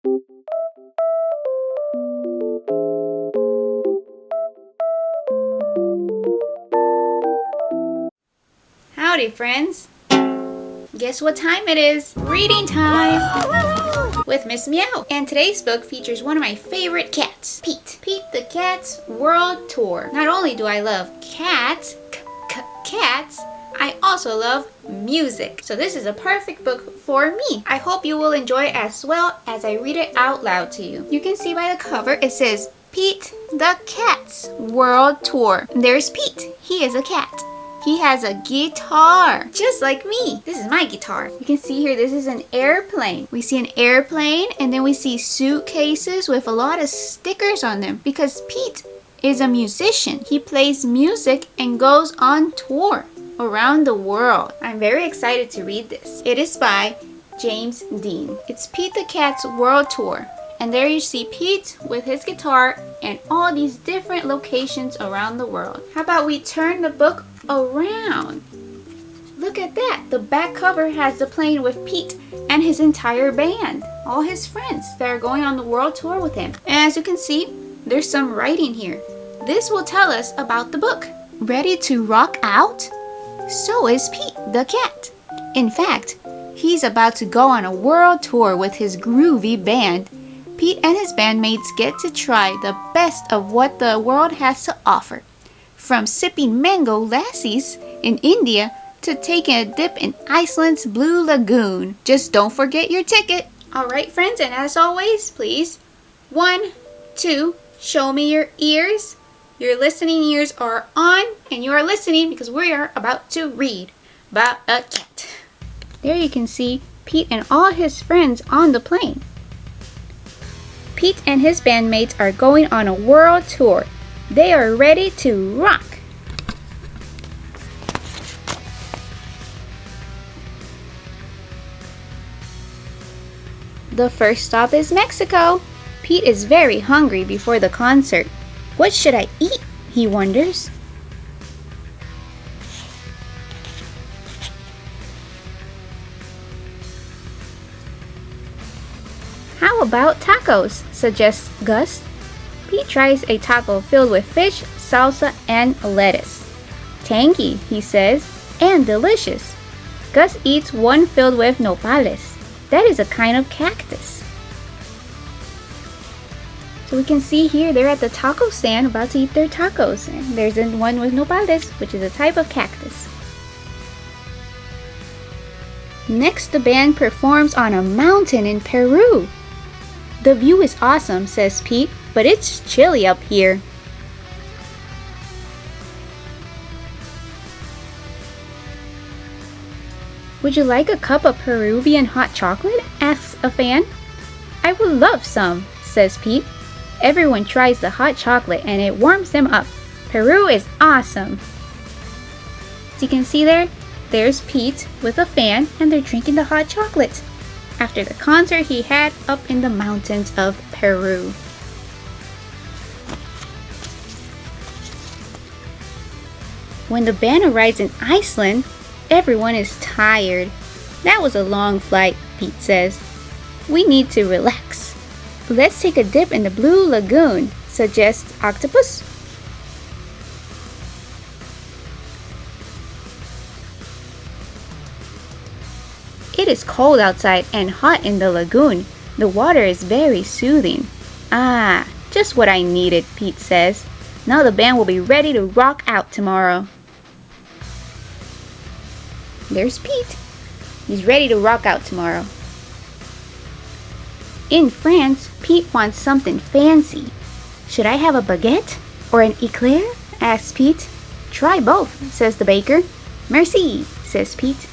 Howdy, friends! Guess what time it is? Reading time with Miss Meow. And today's book features one of my favorite cats, Pete. Pete the Cat's World Tour. Not only do I love cats, I also love music. So this is a perfect book for me. I hope you will enjoy it as well as I read it out loud to you. You can see by the cover it says Pete the Cat's World Tour. There's Pete. He is a cat. He has a guitar, just like me. This is my guitar. You can see here, this is an airplane. We see an airplane, and then we see suitcases with a lot of stickers on them because Pete is a musician. He plays music and goes on tour around the world. I'm very excited to read this. It is by James Dean. It's Pete the Cat's World Tour. And there you see Pete with his guitar and all these different locations around the world. How about we turn the book around? Look at that. The back cover has the plane with Pete and his entire band. All his friends that are going on the world tour with him. And as you can see, there's some writing here. This will tell us about the book. Ready to rock out? So is Pete the cat. In fact, he's about to go on a world tour with his Groovy band. Pete and his bandmates get to try the best of what the world has to offer. From sipping mango lassies in India to taking a dip in Iceland's Blue Lagoon. Just don't forget your ticket. Alright friends, and as always, please, 1, 2, show me your ears. Your listening ears are on, and you are listening because we are about to read about a cat. There you can see Pete and all his friends on the plane. Pete and his bandmates are going on a world tour. They are ready to rock. The first stop is Mexico. Pete is very hungry before the concert. What should I eat? He wonders. How about tacos? Suggests Gus. Pete tries a taco filled with fish, salsa, and lettuce. Tangy, he says, and delicious. Gus eats one filled with nopales. That is a kind of cactus. So we can see here they're at the taco stand about to eat their tacos. And there's one with nopales, which is a type of cactus. Next, the band performs on a mountain in Peru. The view is awesome, says Pete, but it's chilly up here. Would you like a cup of Peruvian hot chocolate? Asks a fan. I would love some, says Pete. Everyone tries the hot chocolate and it warms them up. Peru is awesome. As you can see there's Pete with a fan and they're drinking the hot chocolate after the concert he had up in the mountains of Peru. When the band arrives in Iceland, everyone is tired. That was a long flight, Pete says. We need to relax. Let's take a dip in the Blue Lagoon, suggests Octopus. It is cold outside and hot in the lagoon. The water is very soothing. Ah, just what I needed, Pete says. Now the band will be ready to rock out tomorrow. There's Pete. He's ready to rock out tomorrow. In France, Pete wants something fancy. Should I have a baguette or an eclair? Asks Pete. Try both, says the baker. Merci, says Pete.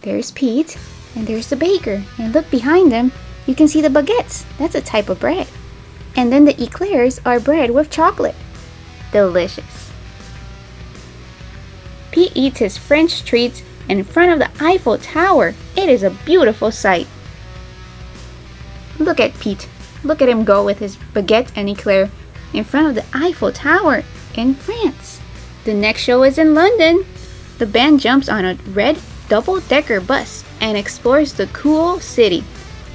There's Pete, and there's the baker. And look behind them, you can see the baguettes. That's a type of bread. And then the eclairs are bread with chocolate. Delicious. Pete eats his French treats in front of the Eiffel Tower. It is a beautiful sight. Look at Pete. Look at him go with his baguette and eclair in front of the Eiffel Tower in France. The next show is in London. The band jumps on a red double-decker bus and explores the cool city.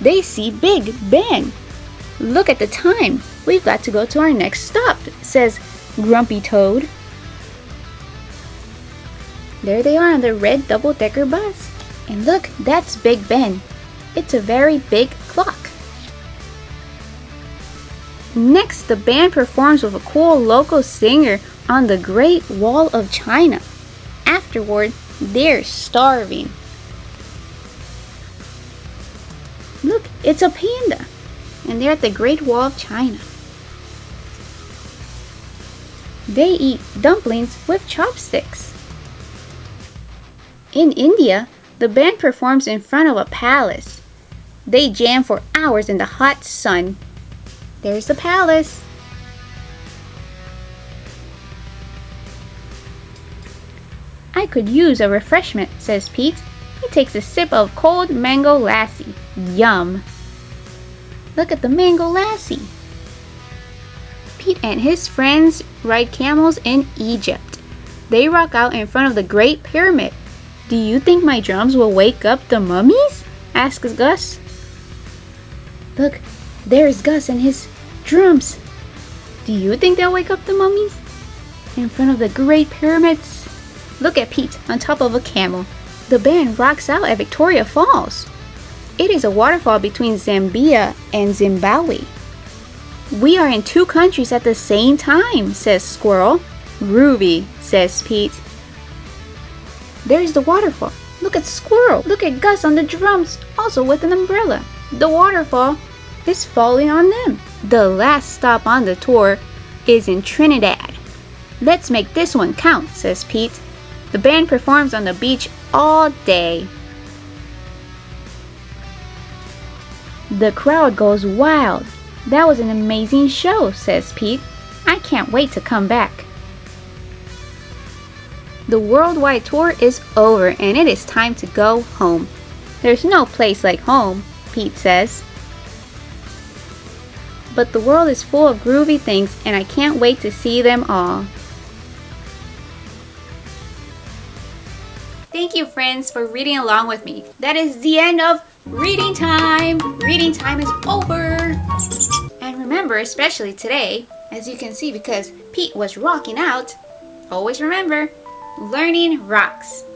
They see Big Ben. Look at the time. We've got to go to our next stop, says Grumpy Toad. There they are on the red double-decker bus. And look, that's Big Ben. It's a very big clock. Next, the band performs with a cool local singer on the Great Wall of China. Afterward, they're starving. Look, it's a panda. And they're at the Great Wall of China. They eat dumplings with chopsticks. In India, the band performs in front of a palace. They jam for hours in the hot sun. There's the palace. I could use a refreshment, says Pete. He takes a sip of cold mango lassi. Yum. Look at the mango lassi. Pete and his friends ride camels in Egypt. They rock out in front of the Great Pyramid. Do you think my drums will wake up the mummies? Asks Gus. Look, there's Gus and his drums. Do you think they'll wake up the mummies? In front of the Great Pyramids? Look at Pete on top of a camel. The band rocks out at Victoria Falls. It is a waterfall between Zambia and Zimbabwe. We are in two countries at the same time, says Squirrel. Groovy, says Pete. There's the waterfall. Look at Squirrel. Look at Gus on the drums, also with an umbrella. The waterfall is falling on them. The last stop on the tour is in Trinidad. Let's make this one count, says Pete. The band performs on the beach all day. The crowd goes wild. That was an amazing show, says Pete. I can't wait to come back. The worldwide tour is over and it is time to go home. There's no place like home, Pete says. But the world is full of groovy things and I can't wait to see them all. Thank you, friends, for reading along with me. That is the end of reading time. Reading time is over. And remember, especially today, as you can see because Pete was rocking out, always remember, learning rocks.